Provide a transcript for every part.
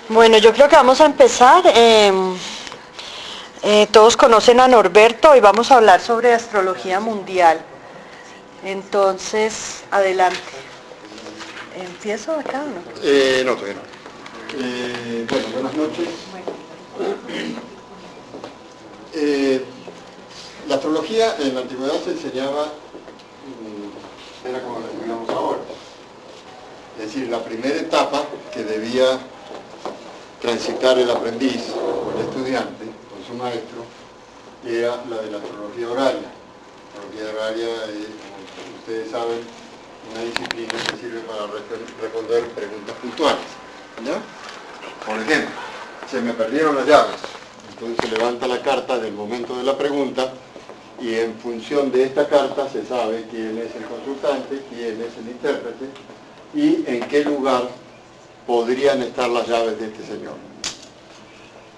Bueno, yo creo que vamos a empezar. Todos conocen a Norberto y vamos a hablar sobre astrología mundial. Entonces, adelante. ¿Empiezo acá o no? No, todavía no. Bueno, buenas noches. La astrología en la antigüedad se enseñaba, era como la estudiamos ahora. Es decir, la primera etapa que debía transitar el aprendiz o el estudiante con su maestro era la de la astrología horaria. La astrología horaria es, como ustedes saben, una disciplina que sirve para responder preguntas puntuales. ¿Ya? Por ejemplo, se me perdieron las llaves. Entonces se levanta la carta del momento de la pregunta y en función de esta carta se sabe quién es el consultante, quién es el intérprete y en qué lugar podrían estar las llaves de este señor.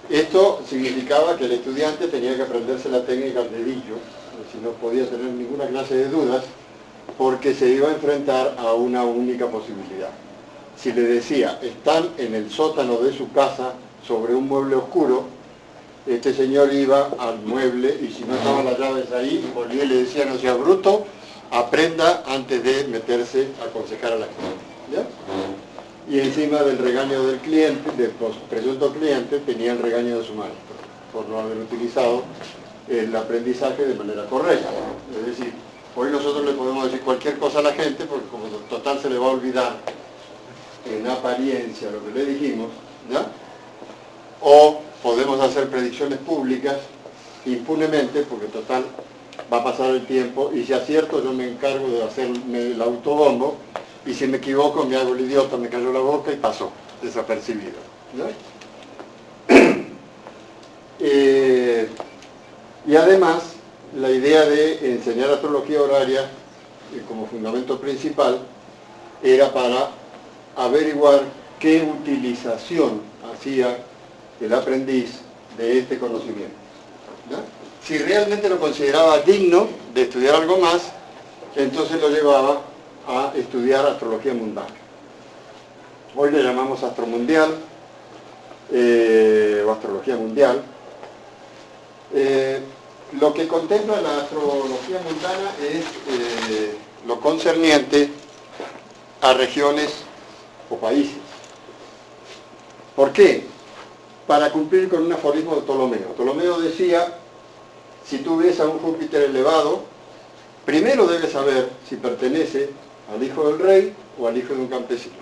Esto significaba que el estudiante tenía que aprenderse la técnica al dedillo, si no podía tener ninguna clase de dudas, porque se iba a enfrentar a una única posibilidad. Si le decía, están en el sótano de su casa sobre un mueble oscuro, este señor iba al mueble y si no estaban las llaves ahí, volvía y le decía, no sea bruto, aprenda antes de meterse a aconsejar a la gente. ¿Ya? Y encima del regaño del cliente, del presunto cliente, tenía el regaño de su maestro, por no haber utilizado el aprendizaje de manera correcta. Es decir, hoy nosotros le podemos decir cualquier cosa a la gente, porque como total se le va a olvidar en apariencia lo que le dijimos, ¿ya? O podemos hacer predicciones públicas impunemente, porque total va a pasar el tiempo, y si acierto yo me encargo de hacerme el autobombo, y si me equivoco me hago el idiota, me cayó la boca y pasó, desapercibido. ¿No? Y además, la idea de enseñar astrología horaria como fundamento principal era para averiguar qué utilización hacía el aprendiz de este conocimiento. ¿No? Si realmente lo consideraba digno de estudiar algo más, entonces lo llevaba a estudiar astrología mundana. Hoy le llamamos astromundial o astrología mundial. Lo que contempla la astrología mundana es lo concerniente a regiones o países. ¿Por qué? Para cumplir con un aforismo de Ptolomeo. Ptolomeo decía, si tú ves a un Júpiter elevado, primero debes saber si pertenece al hijo del rey o al hijo de un campesino.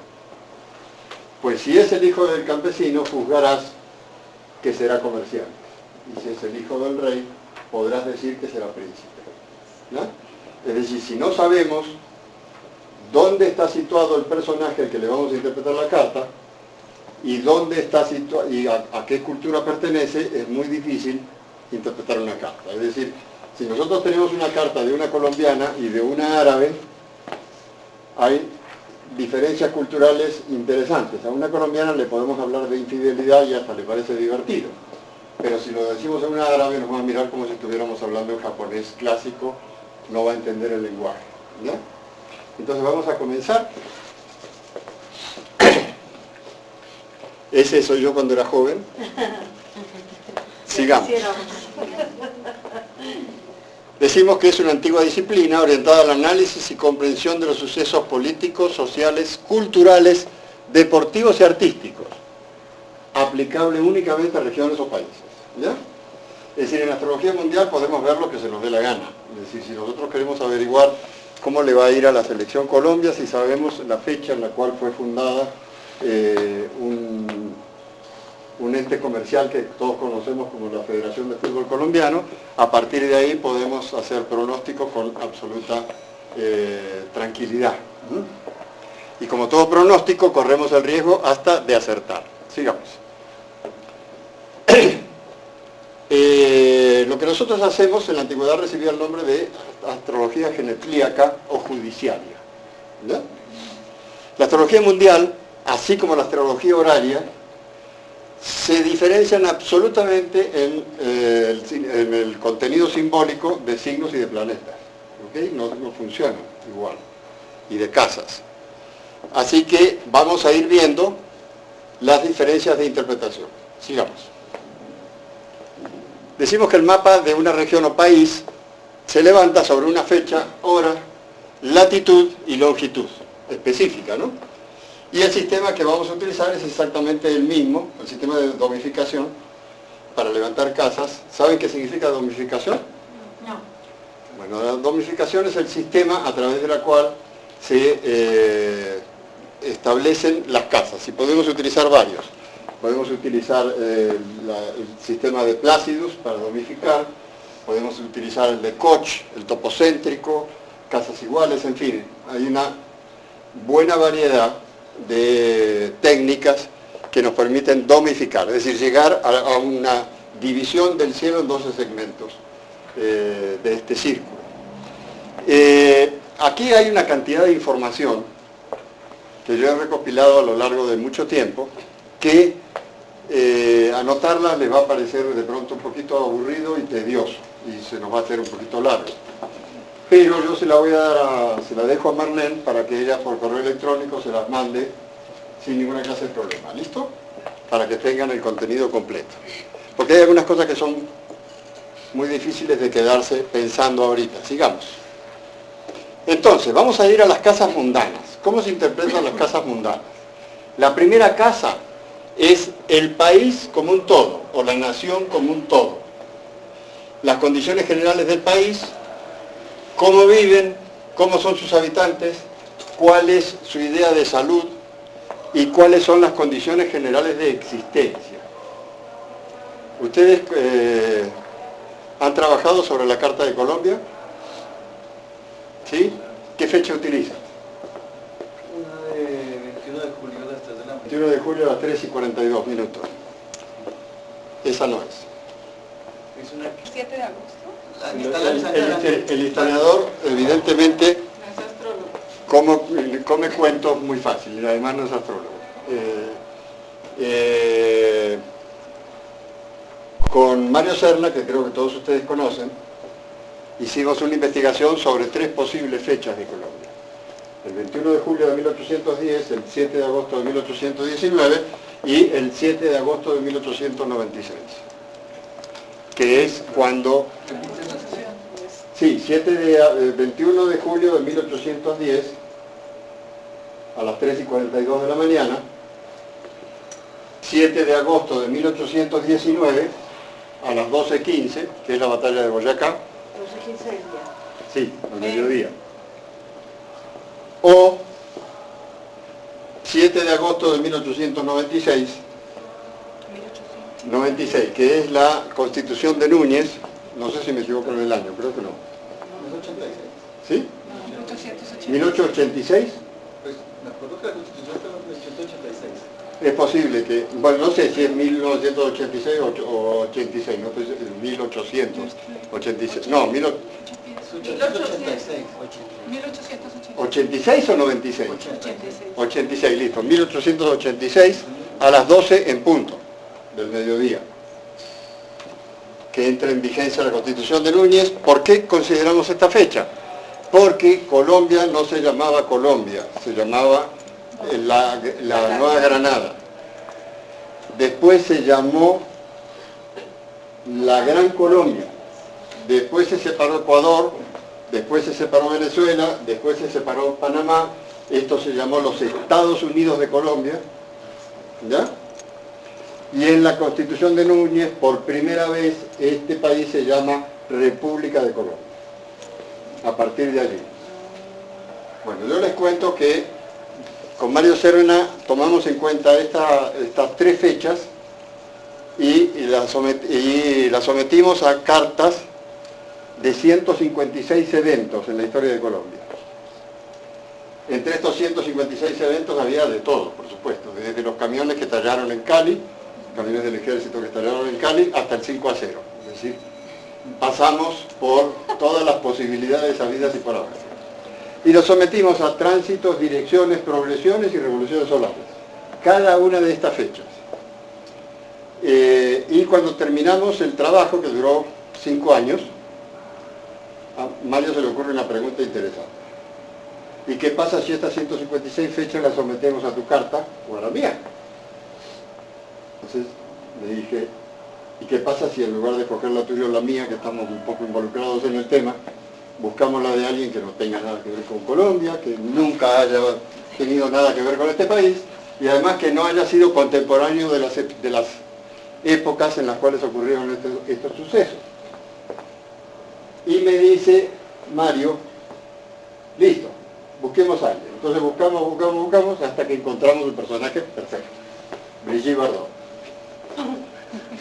Pues si es el hijo del campesino, juzgarás que será comerciante. Y si es el hijo del rey, podrás decir que será príncipe. ¿No? Es decir, si no sabemos dónde está situado el personaje al que le vamos a interpretar la carta, y dónde está situado y a qué cultura pertenece, es muy difícil interpretar una carta. Es decir, si nosotros tenemos una carta de una colombiana y de una árabe, hay diferencias culturales interesantes. A una colombiana le podemos hablar de infidelidad y hasta le parece divertido. Pero si lo decimos a una árabe nos va a mirar como si estuviéramos hablando en japonés clásico, no va a entender el lenguaje. ¿No? Entonces vamos a comenzar. Ese soy yo cuando era joven. Sigamos. Decimos que es una antigua disciplina orientada al análisis y comprensión de los sucesos políticos, sociales, culturales, deportivos y artísticos, aplicable únicamente a regiones o países. ¿Ya? Es decir, en astrología mundial podemos ver lo que se nos dé la gana. Es decir, si nosotros queremos averiguar cómo le va a ir a la selección Colombia, si sabemos la fecha en la cual fue fundada un ente comercial que todos conocemos como la Federación de Fútbol Colombiano, a partir de ahí podemos hacer pronósticos con absoluta tranquilidad. Y como todo pronóstico, corremos el riesgo hasta de acertar. Sigamos. Lo que nosotros hacemos en la antigüedad recibía el nombre de astrología genetlíaca o judiciaria. ¿Ya? La astrología mundial, así como la astrología horaria, se diferencian absolutamente en el contenido simbólico de signos y de planetas. ¿Okay? No funcionan igual. Y de casas. Así que vamos a ir viendo las diferencias de interpretación. Sigamos. Decimos que el mapa de una región o país se levanta sobre una fecha, hora, latitud y longitud específica, ¿no? Y el sistema que vamos a utilizar es exactamente el mismo, el sistema de domificación para levantar casas. ¿Saben qué significa domificación? No. Bueno, la domificación es el sistema a través de la cual se establecen las casas, y podemos utilizar varios. Podemos utilizar el sistema de Placidus para domificar, podemos utilizar el de Koch, el topocéntrico, casas iguales, en fin, hay una buena variedad de técnicas que nos permiten domificar, es decir, llegar a una división del cielo en 12 segmentos de este círculo. Aquí hay una cantidad de información que yo he recopilado a lo largo de mucho tiempo, que anotarlas les va a parecer de pronto un poquito aburrido y tedioso, y se nos va a hacer un poquito largo. Pero yo se la dejo a Marlene para que ella por correo electrónico se las mande sin ninguna clase de problema. ¿Listo? Para que tengan el contenido completo. Porque hay algunas cosas que son muy difíciles de quedarse pensando ahorita. Sigamos. Entonces, vamos a ir a las casas mundanas. ¿Cómo se interpretan las casas mundanas? La primera casa es el país como un todo, o la nación como un todo. Las condiciones generales del país, cómo viven, cómo son sus habitantes, cuál es su idea de salud y cuáles son las condiciones generales de existencia. ¿Ustedes han trabajado sobre la Carta de Colombia? ¿Sí? ¿Qué fecha utilizan? Una de 21 de julio a las 3 de la mañana. 21 de julio a las 3:42 minutos. Esa no es. Es una... 7 de agosto. El instalador, evidentemente, Es astrólogo. come cuentos muy fácil, y además no es astrólogo. Con Mario Serna, que creo que todos ustedes conocen, hicimos una investigación sobre 3 posibles fechas de Colombia. El 21 de julio de 1810, el 7 de agosto de 1819 y el 7 de agosto de 1896. Que es cuando... Sí, 21 de julio de 1810 a las 3:42 de la mañana, 7 de agosto de 1819 a las 12:15, que es la batalla de Boyacá. 12:15 del día. Sí, al mediodía. O 7 de agosto de 1896, 96, que es la Constitución de Núñez. No sé si me equivoco en el año, creo que no. 1886. ¿Sí? 1886. 1886. Pues me acuerdo que la Constitución fue en 1886. Es posible que, bueno, no sé si es 1986 o 86, no estoy seguro, 1886, no, 1886. 86 o 96. 86. 86, listo, 1886 a las 12 en punto del mediodía, que entra en vigencia la Constitución de Núñez. ¿Por qué consideramos esta fecha? Porque Colombia no se llamaba Colombia, se llamaba la Nueva Granada. Después se llamó la Gran Colombia. Después se separó Ecuador, después se separó Venezuela, después se separó Panamá. Esto se llamó los Estados Unidos de Colombia, ¿ya? Y en la Constitución de Núñez, por primera vez, este país se llama República de Colombia. A partir de allí. Bueno, yo les cuento que con Mario Serna tomamos en cuenta estas 3 fechas y las sometimos a cartas de 156 eventos en la historia de Colombia. Entre estos 156 eventos había de todo, por supuesto, desde los camiones que estallaron en Cali, camiones del ejército que estallaron en Cali, hasta el 5-0. Es decir, pasamos por todas las posibilidades habidas y por haber. Y lo sometimos a tránsitos, direcciones, progresiones y revoluciones solares. Cada una de estas fechas. Y cuando terminamos el trabajo, que duró 5 años, a Mario se le ocurre una pregunta interesante. ¿Y qué pasa si estas 156 fechas las sometemos a tu carta o a la mía? Entonces le dije, ¿y qué pasa si en lugar de coger la tuya o la mía, que estamos un poco involucrados en el tema, buscamos la de alguien que no tenga nada que ver con Colombia, que nunca haya tenido nada que ver con este país, y además que no haya sido contemporáneo de las épocas en las cuales ocurrieron estos sucesos? Y me dice Mario, listo, busquemos a alguien. Entonces buscamos hasta que encontramos el personaje perfecto, Brigitte Bardot.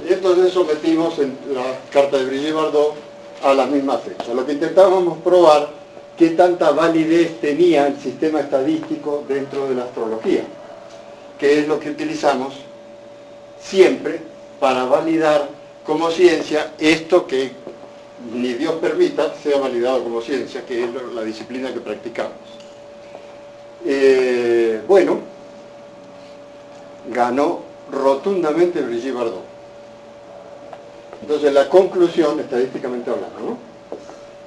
Y entonces sometimos la carta de Brigitte Bardot a la misma fecha. Lo que intentábamos probar qué tanta validez tenía el sistema estadístico dentro de la astrología, que es lo que utilizamos siempre para validar como ciencia esto que ni Dios permita sea validado como ciencia, que es la disciplina que practicamos. Bueno, ganó rotundamente Brigitte Bardot. Entonces la conclusión, estadísticamente hablando, ¿no?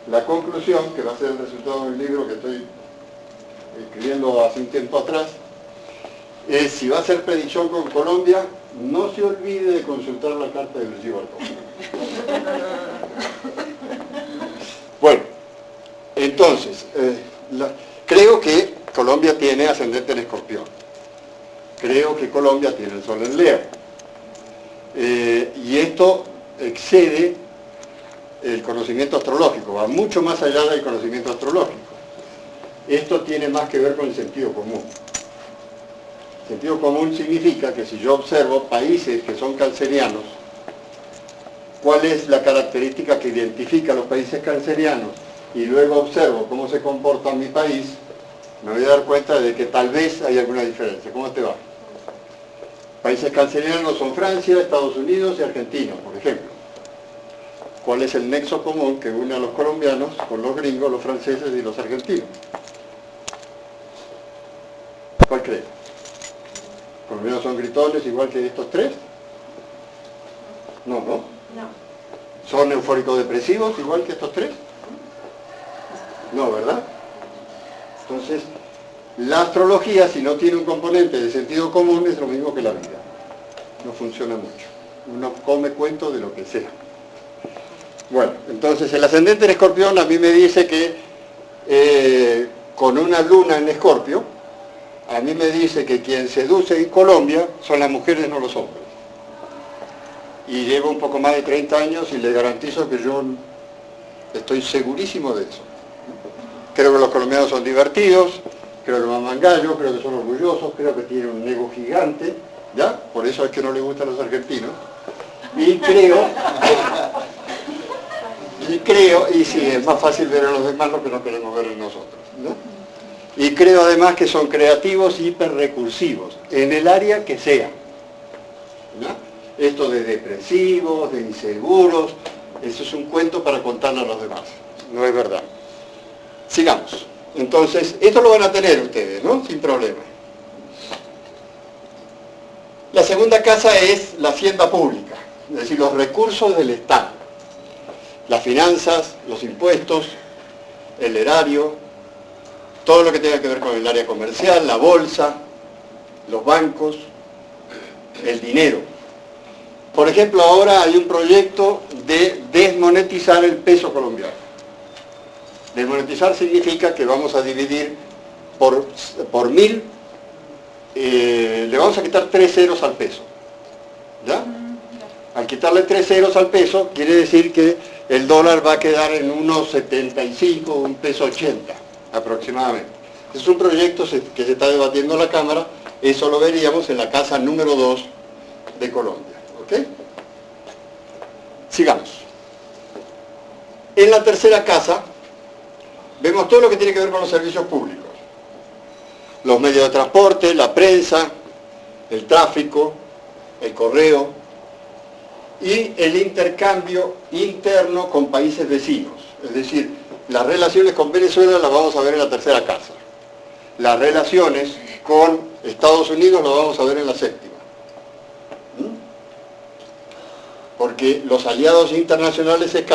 La conclusión, que va a ser el resultado del libro que estoy escribiendo hace un tiempo atrás, es: si va a hacer predicción con Colombia, no se olvide de consultar la carta de Brigitte Bardot. Bueno, entonces, creo que Colombia tiene ascendente en Escorpión. Creo que Colombia tiene el sol en Leo. Y esto excede el conocimiento astrológico, va mucho más allá del conocimiento astrológico. Esto tiene más que ver con el sentido común. El sentido común significa que si yo observo países que son cancerianos, ¿cuál es la característica que identifica a los países cancerianos? Y luego observo cómo se comporta mi país, me voy a dar cuenta de que tal vez hay alguna diferencia. ¿Cómo te va? Países cancerianos son Francia, Estados Unidos y Argentina, por ejemplo. ¿Cuál es el nexo común que une a los colombianos con los gringos, los franceses y los argentinos? ¿Cuál cree? ¿Los colombianos son gritones igual que estos tres? No, ¿no? No. ¿Son eufóricos depresivos igual que estos tres? No, ¿verdad? Entonces, la astrología, si no tiene un componente de sentido común, es lo mismo que la vida. No funciona mucho. Uno come cuento de lo que sea. Bueno, entonces el ascendente en Escorpión a mí me dice que con una luna en Escorpio, a mí me dice que quien seduce en Colombia son las mujeres, no los hombres. Y llevo un poco más de 30 años y le garantizo que yo estoy segurísimo de eso. Creo que los colombianos son divertidos, creo que maman gallo, creo que son orgullosos, creo que tienen un ego gigante, ¿ya? Por eso es que no les gustan los argentinos. Y creo, y sí, es más fácil ver a los demás lo que no queremos ver en nosotros, ¿no? Y creo además que son creativos y hiperrecursivos, en el área que sea, ¿no? Esto de depresivos, de inseguros, eso es un cuento para contarle a los demás, no es verdad. Sigamos. Entonces, esto lo van a tener ustedes, ¿no? Sin problema. La segunda casa es la hacienda pública, es decir, los recursos del Estado. Las finanzas, los impuestos, el erario, todo lo que tenga que ver con el área comercial, la bolsa, los bancos, el dinero. Por ejemplo, ahora hay un proyecto de desmonetizar el peso colombiano. Desmonetizar significa que vamos a dividir por 1000, le vamos a quitar 3 ceros al peso. ¿Ya? Al quitarle 3 ceros al peso, quiere decir que el dólar va a quedar en unos 75, un peso 80 aproximadamente. Es un proyecto que se está debatiendo en la Cámara, eso lo veríamos en la casa número 2 de Colombia. ¿Ok? Sigamos. En la tercera casa vemos todo lo que tiene que ver con los servicios públicos. Los medios de transporte, la prensa, el tráfico, el correo y el intercambio interno con países vecinos. Es decir, las relaciones con Venezuela las vamos a ver en la tercera casa. Las relaciones con Estados Unidos las vamos a ver en la séptima. Porque los aliados internacionales es